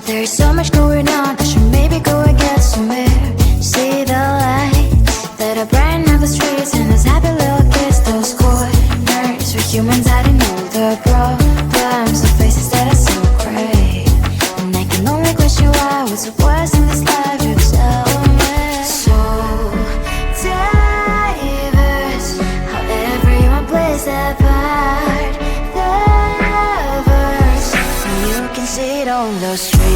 There's so much going on, I should maybe go and get somewhere. See the lights that are brighten up the streets, and those happy little kids, those corners where humans hiding all the problems, the faces that are so gray. And I can only question why, what's the worst in this life, you tell me. So diverse, how everyone plays their part. The verse, and you can see it on the streets.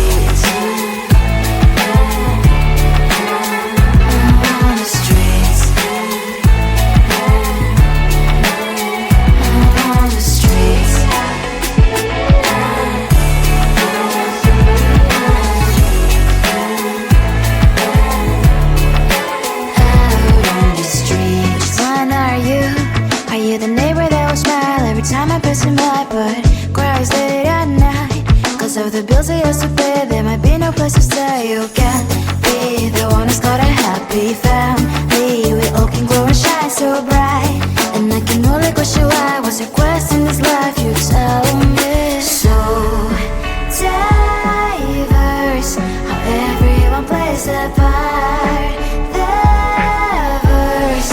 Time I pass by, but cries late at night. Cause of the bills I used to pay, there might be no place to stay. You can't be the one who's got a happy family. We all can glow and shine so bright. And I can only question why, what's your quest in this life, you tell me. So diverse, how everyone plays their part. Their verse,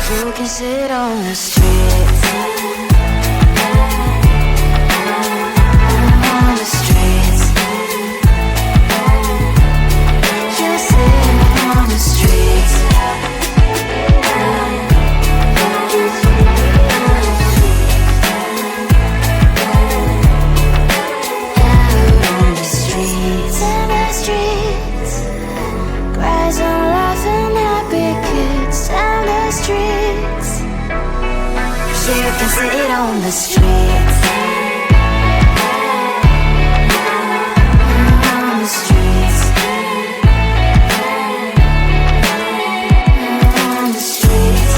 you can sit on the street. You can sit on the streets. On the streets. On the streets.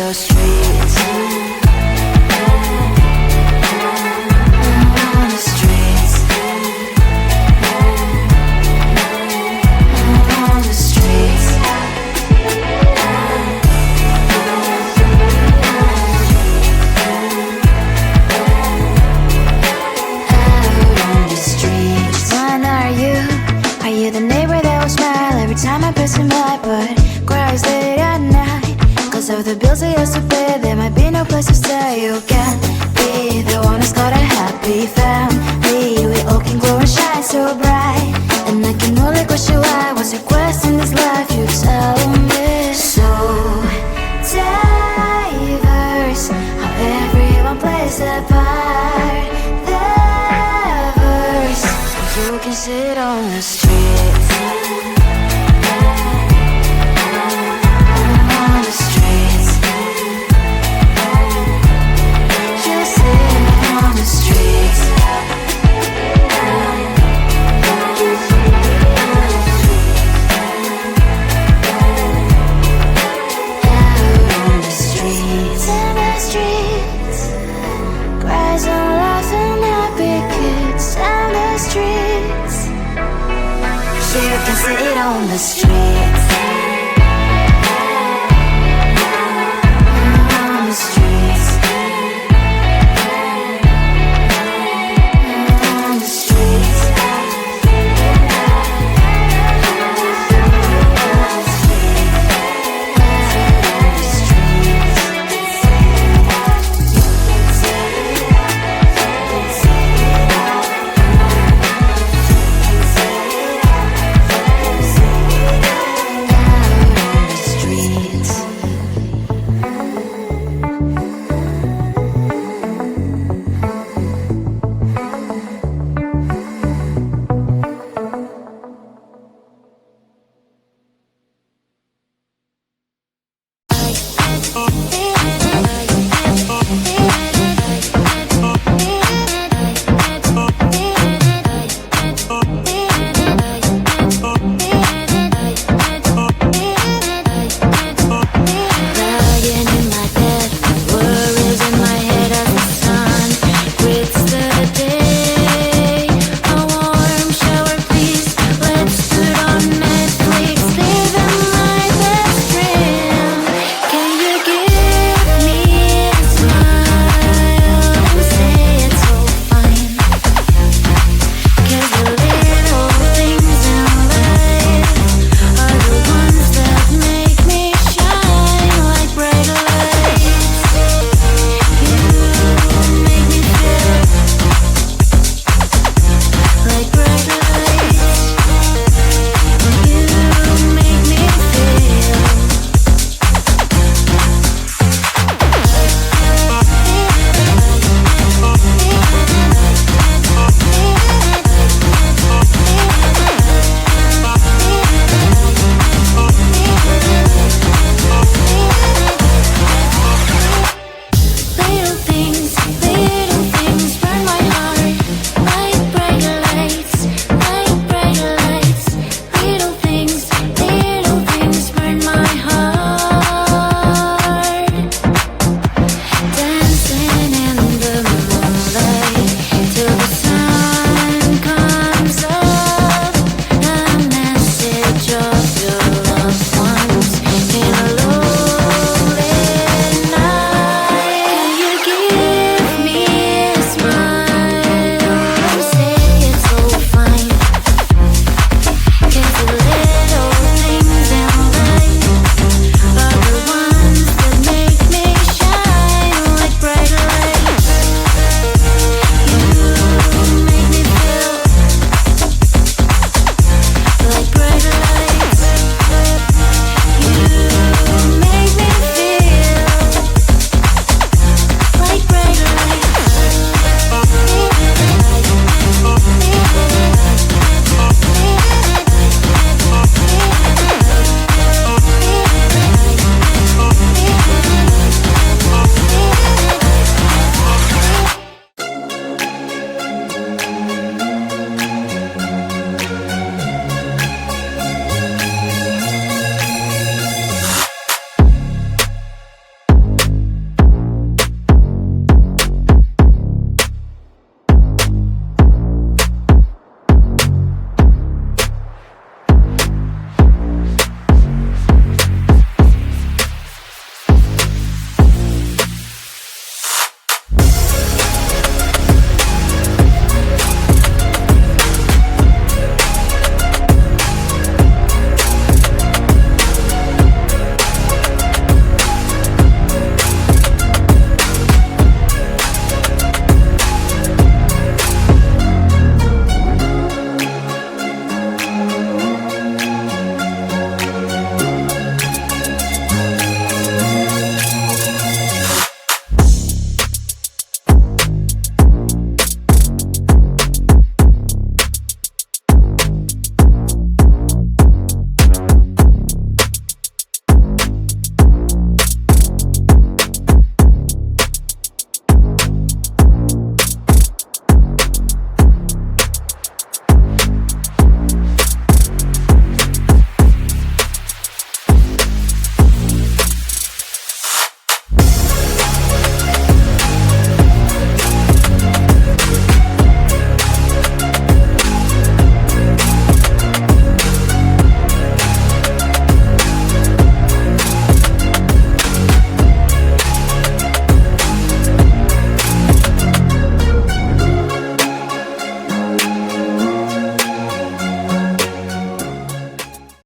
the streets. On the streets. On the streets. Are you the neighbor that will smile every time I pass him by, but cries late at night? Cause of the bills I used to pay, there might be no place to stay. You can't be the one who's got a happy family. We all can glow and shine so bright, and I can only question why. What's your quest in this life? You tell me. So diverse, how everyone plays their part. Their verse, you can sit on the street. On the streets. You sit on the streets. Out on the streets. In the streets. Cries and laughing happy kids. In the streets. You can sit on the streets.